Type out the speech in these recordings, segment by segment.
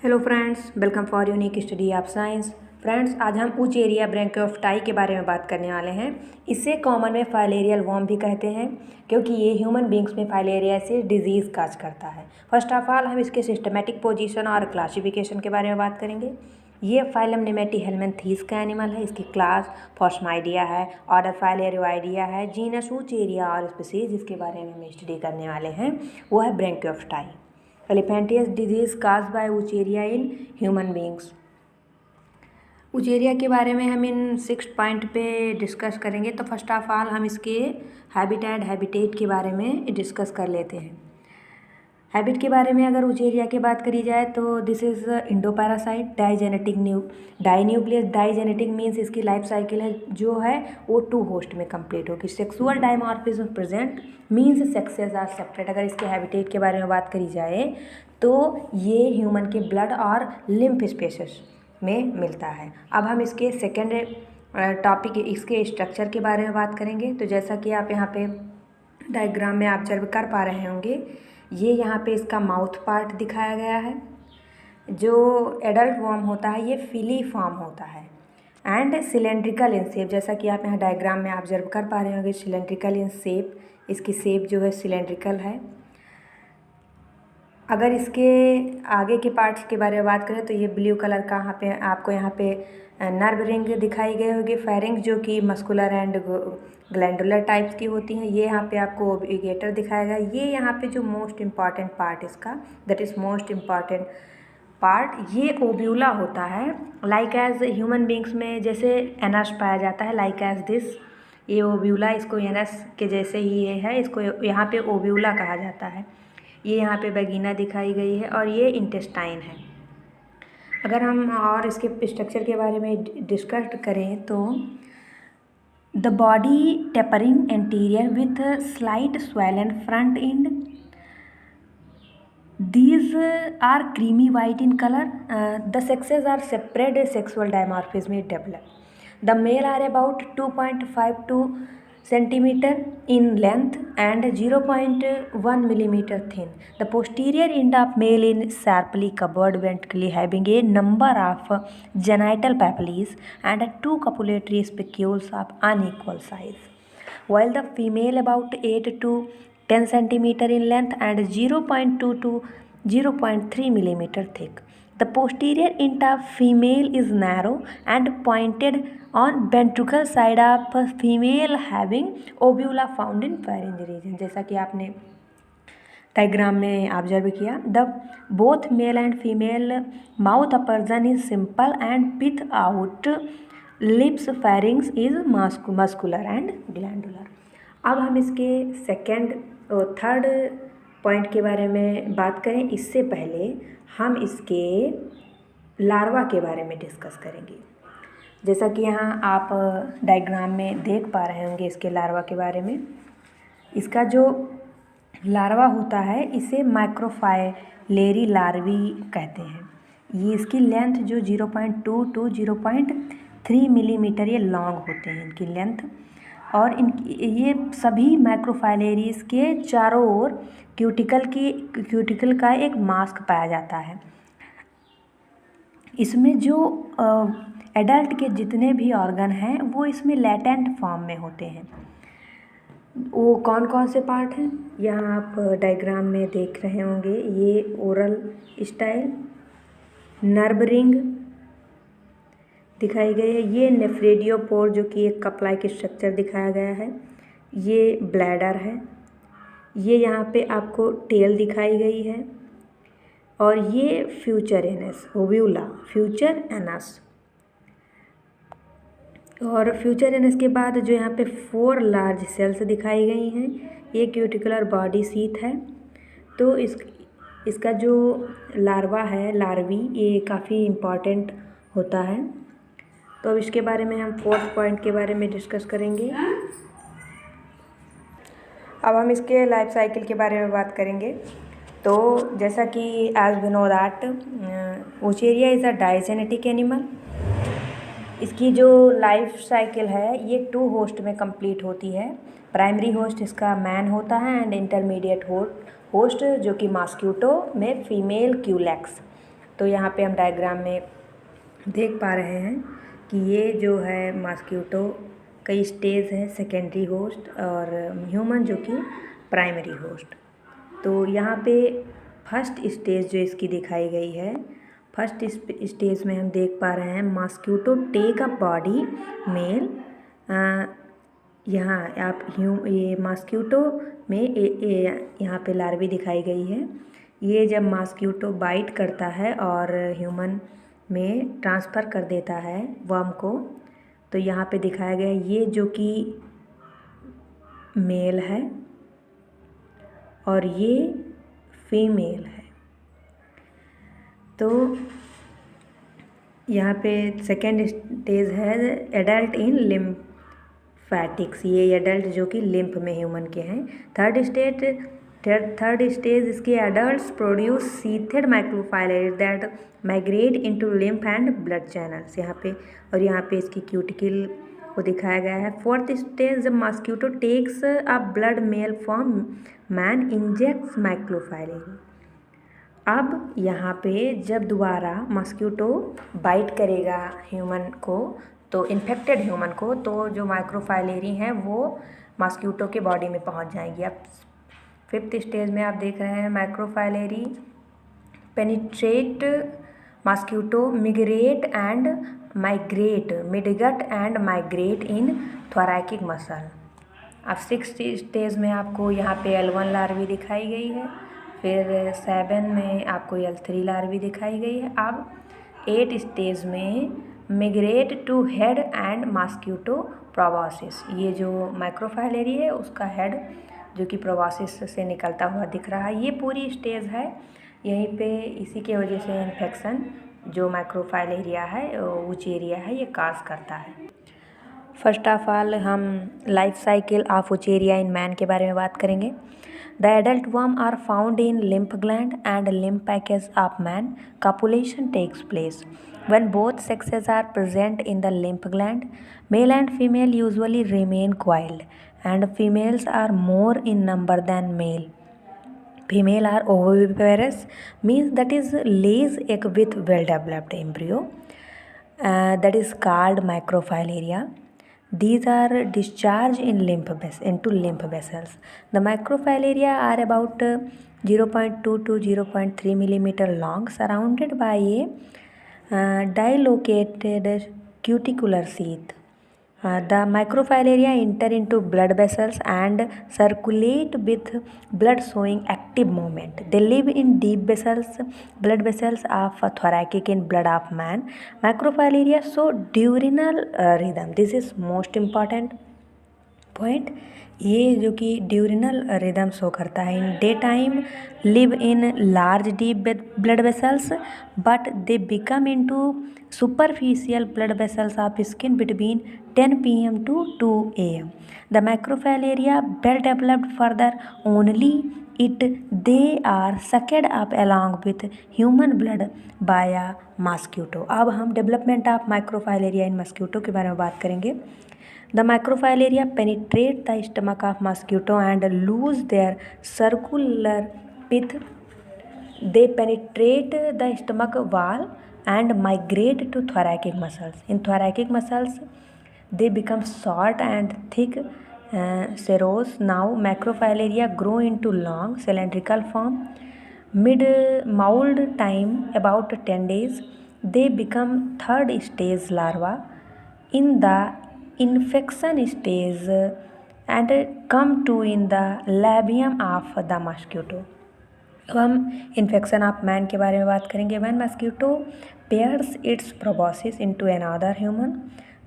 Hello friends, welcome for unique study of science. Friends, आज हम उचेरिया ब्रैंकियोफाइटाई के बारे में बात करने वाले हैं। इसे कॉमन में फाइलेरियल वर्म भी कहते हैं क्योंकि ये ह्यूमन बींग्स में फाइलेरिया से डिजीज़ काज करता है। फर्स्ट ऑफ ऑल हम इसके सिस्टमेटिक पोजीशन और क्लासिफिकेशन के बारे में बात करेंगे। ये फाइलम नेमेटीहेल्मिन्थीस का एनिमल है। इसकी क्लास फोस्माइडिया है, ऑर्डर फाइलेरियोइडिया है, जीनस उचेरिया और स्पीसीज जिसके बारे में हम स्टडी करने वाले हैं वो है ब्रैंकियोफाइटाई। Elephantiasis disease caused by Wuchereria in human beings. Wuchereria के बारे में हम इन 6 पॉइंट पे डिस्कस करेंगे। तो फर्स्ट ऑफ ऑल हम इसके हैबिटेट के बारे में डिस्कस कर लेते हैं। हैबिट के बारे में अगर उचेरिया की बात करी जाए तो this is endoparasite dinucleus. Digenetic means इसकी लाइफ साइकिल है जो है वो 2 होस्ट में कंप्लीट होगी। Sexual dimorphism present means sexes are separate. अगर इसके हैबिटेट के बारे में बात करी जाए तो ये ह्यूमन के ब्लड और लिम्फ स्पेसेस में मिलता है। अब हम इसके सेकेंड टॉपिक इसके स्ट्रक्चर के बारे में बात करेंगे। तो जैसा कि आप यहाँ पे डायग्राम में ऑब्जर्व कर पा रहे होंगे, ये यहाँ पे इसका माउथ पार्ट दिखाया गया है। जो एडल्ट वर्म होता है ये फिली फॉर्म होता है एंड सिलेंड्रिकल इन शेप। जैसा कि आप यहाँ डायग्राम में ऑब्जर्व कर पा रहे होंगे, सिलेंड्रिकल इन शेप। इसकी शेप जो है सिलेंड्रिकल है। अगर इसके आगे के पार्ट्स के बारे में बात करें तो ये ब्लू कलर का आपको यहाँ पे नर्व रिंग दिखाई गई होगी, फेरिंग्स जो कि मस्कुलर एंड ग्लैंडुलर टाइप्स की होती हैं। ये यहाँ पे आपको ओब्लिगेटर दिखाया गया। ये यहाँ पे जो मोस्ट इम्पॉर्टेंट पार्ट इसका, that is most important part, ये ओब्यूला होता है। लाइक एज ह्यूमन बींग्स में जैसे एनस पाया जाता है, लाइक एज दिस, ये ओब्यूला इसको एनस के जैसे ही ये है, इसको यहाँ पे ओब्यूला कहा जाता है। ये यहाँ पे वैगिना दिखाई गई है और ये इंटेस्टाइन है। अगर हम और इसके स्ट्रक्चर के बारे में डिस्कस करें तो the body tapering anterior with slight swollen front end. These are creamy white in color. The sexes are separate sexual dimorphism is developed. The male are about 2.52 centimeter in length and 0.1 millimeter thin. The posterior end of male is sharply covered ventrically, having a number of genital papillae and 2 copulatory spicules of unequal size, while the female about 8 to 10 centimeter in length and 0.2 to 0.3 millimeter thick. The posterior end of female is narrow and pointed on ventral side of female, having ovula found in pharynx region। जैसा कि आपने diagram में observe किया, the both male and female mouth aperture is simple and without lips, pharynx is muscular and glandular. अब हम इसके second और third point के बारे में बात करें, इससे पहले हम इसके लार्वा के बारे में डिस्कस करेंगे। जैसा कि यहाँ आप डायग्राम में देख पा रहे होंगे इसके लार्वा के बारे में। इसका जो लार्वा होता है इसे माइक्रोफाइलेरी लार्वी कहते हैं। ये इसकी लेंथ जो 0.2 टू 0.3 मिलीमीटर ये लॉन्ग होते हैं इनकी लेंथ। और ये सभी माइक्रोफाइलेरीज के चारों ओर क्यूटिकल का एक मास्क पाया जाता है। इसमें जो एडल्ट के जितने भी ऑर्गन हैं वो इसमें लेटेंट फॉर्म में होते हैं। वो कौन कौन से पार्ट हैं यहाँ आप डायग्राम में देख रहे होंगे। ये ओरल स्टाइल, नर्व रिंग दिखाई गई है, ये नेफ्रेडियोपोर जो कि एक कप लाइक स्ट्रक्चर दिखाया गया है, ये ब्लैडर है, ये यहाँ पे आपको टेल दिखाई गई है, और ये फ्यूचर एनस ओव्यूला, फ्यूचर एनस। और फ्यूचर एनस के बाद जो यहाँ पे 4 लार्ज सेल्स दिखाई गई हैं, ये क्यूटिकुलर बॉडी सीथ है। तो इसका जो लार्वा है, लार्वी, ये काफ़ी इम्पॉर्टेंट होता है। तो अब इसके बारे में हम 4th पॉइंट के बारे में डिस्कस करेंगे। अब हम इसके लाइफ साइकिल के बारे में बात करेंगे। तो जैसा कि as we know that Wuchereria is a digenetic animal. इसकी जो लाइफ साइकिल है ये 2 होस्ट में कंप्लीट होती है। प्राइमरी होस्ट इसका मैन होता है एंड इंटरमीडिएट होस्ट जो कि मॉस्क्यूटो में फीमेल क्यूलेक्स। तो यहाँ पे हम डायग्राम में देख पा रहे हैं कि ये जो है मॉस्क्वीटो कई स्टेज है, सेकेंडरी होस्ट और ह्यूमन जो कि प्राइमरी होस्ट। तो यहाँ पे फर्स्ट स्टेज जो इसकी दिखाई गई है, फर्स्ट स्टेज में हम देख पा रहे हैं mosquito take a body meal. यहाँ आप ये मॉस्क्वीटो में यहाँ पे लार्वी दिखाई गई है। ये जब मॉस्क्वीटो बाइट करता है और ह्यूमन में ट्रांसफ़र कर देता है वर्म को, तो यहाँ पे दिखाया गया ये जो कि मेल है और ये फीमेल है। तो यहाँ पे सेकेंड स्टेज है एडल्ट इन लिम्फैटिक्स, ये एडल्ट जो कि लिम्फ में ह्यूमन के हैं। थर्ड स्टेज इसके adults produce sheathed microfilaria that migrate into lymph and blood channels, यहाँ पे और यहाँ पे इसकी क्यूटिकल को दिखाया गया है। फोर्थ स्टेज जब mosquito takes a blood meal from man injects microfilaria. अब यहाँ पे जब दोबारा मॉस्क्वीटो बाइट करेगा ह्यूमन को, तो इन्फेक्टेड ह्यूमन को, तो जो माइक्रोफाइलेरी हैं वो मॉस्क्वीटो के बॉडी में पहुँच जाएंगी। अब फिफ्थ स्टेज में आप देख रहे हैं microfilariae penetrate mosquito midgut and migrate in thoracic muscle. अब सिक्स्थ स्टेज में आपको यहाँ पे L1 लार्वी दिखाई गई है, फिर 7 में आपको L3 लार्वी दिखाई गई है। अब 8 स्टेज में मिग्रेट टू हेड एंड मॉस्क्वीटो प्रोबॉसिस, ये जो माइक्रोफाइलेरी है उसका हेड जो कि प्रोबॉसिस से निकलता हुआ दिख रहा है। ये पूरी स्टेज है, यहीं पे इसी के वजह से इन्फेक्शन जो माइक्रोफाइलेरिया है वुचेरिया है ये काज करता है। फर्स्ट ऑफ ऑल हम life cycle of Wuchereria in man के बारे में बात करेंगे। The adult worm are found in lymph gland and lymph package of man. Copulation takes place when both sexes are present in the lymph gland. Male and female usually remain coiled, and females are more in number than male. Female are oviparous, means that is lays egg with well-developed embryo. That is called microfilaria. These are discharged in into lymph vessels. The microfilaria are about 0.2 to 0.3 millimeter long, surrounded by a dilocated cuticular sheath. The microfilaria enter into blood vessels and circulate with blood showing active movement. They live in deep vessels, blood vessels of thoracic in blood of man. Microfilaria show diurnal rhythm. This is most important point. ये जो कि diurnal rhythm show करता है। In day time live in large deep blood vessels but they become into superficial blood vessels of skin between 10 PM to 2 AM. The microfilaria well developed further only they are sucked up along with human blood by a mosquito. अब हम development of microfilaria in mosquito के बारे में बात करेंगे। The microfilaria penetrate the stomach of mosquito and lose their circular pith. They penetrate the stomach wall and migrate to thoracic muscles. In thoracic muscles, they become short and thick serous. Now, macrofilaria grow into long cylindrical form. Mid-moult time about 10 days. They become third stage larva in the infection stage and come to in the labium of the mosquito. अब हम infection of man के बारे में बात करेंगे। When mosquito pierces its proboscis into another human,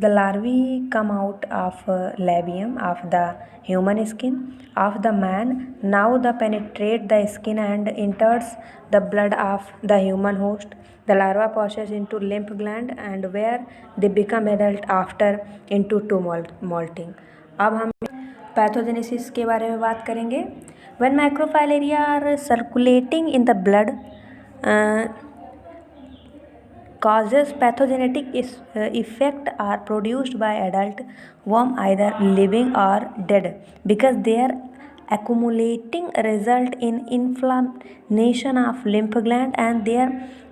the larvae come out of labium of the human skin of the man. Now the penetrate the skin and enters the blood of the human host. The larva passes into lymph gland and where they become adult after into two molting. अब हम pathogenesis के बारे में बात करेंगे। When microfilaria are circulating in the blood, causes pathogenic effect are produced by adult worm either living or dead because their accumulating result in inflammation of lymph gland and their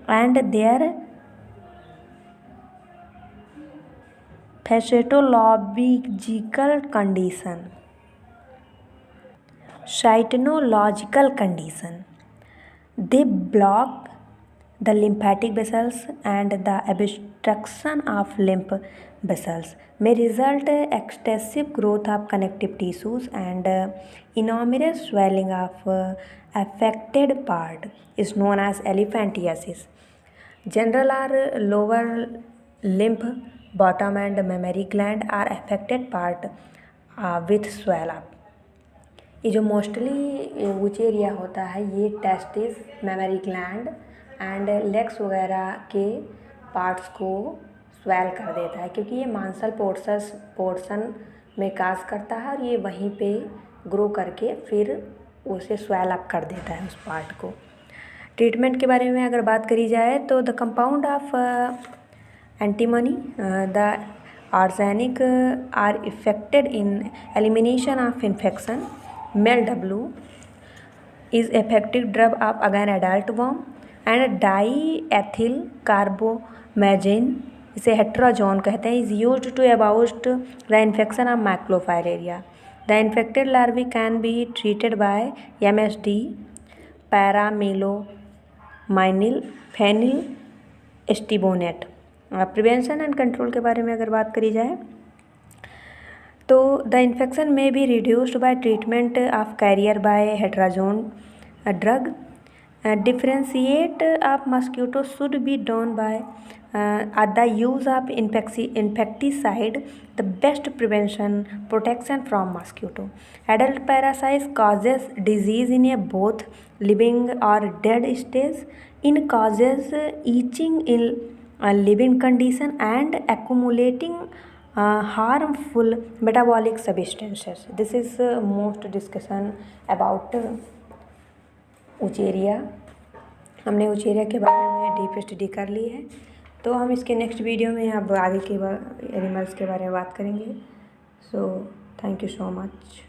and their physiological condition. Cytological condition. They block the lymphatic vessels, and the obstruction of lymph vessels may result excessive growth of connective tissues and enormous swelling of affected part is known as elephantiasis. General or lower lymph, bottom and mammary gland are affected part with swell up. ये जो mostly which area होता है ये testis, memory gland and legs वगैरह के parts को swell कर देता है, क्योंकि ये मांसल पोर्शन में काज करता है और ये वहीं पे ग्रो करके फिर उसे स्वेल अप कर देता है उस पार्ट को। ट्रीटमेंट के बारे में अगर बात करी जाए तो the compound of antimony, the arsenic are effected in elimination of infection. MELW is effective drug of again adult worm, and diethyl carbamazine, इसे हेट्राजोन कहते हैं, is used to abort the infection of macrophilaria. The infected larvae can be treated by MSD, paramelomyl phenylstabonate. Prevention and control के बारे में अगर बात करी जाए तो the infection may be reduced by treatment of carrier by Hetrazan drug. Differentiate of mosquito should be done by the use of insecticide, the best prevention protection from mosquito. Adult parasite causes disease in a both living or dead stage. In causes itching in living condition and accumulating harmful metabolic substances. This is most discussion about उचेरिया. हमने उचेरिया के बारे में deep study कर ली है, तो हम इसके next video में अब आगे के एनिमल्स के बारे में बात करेंगे. So thank you so much.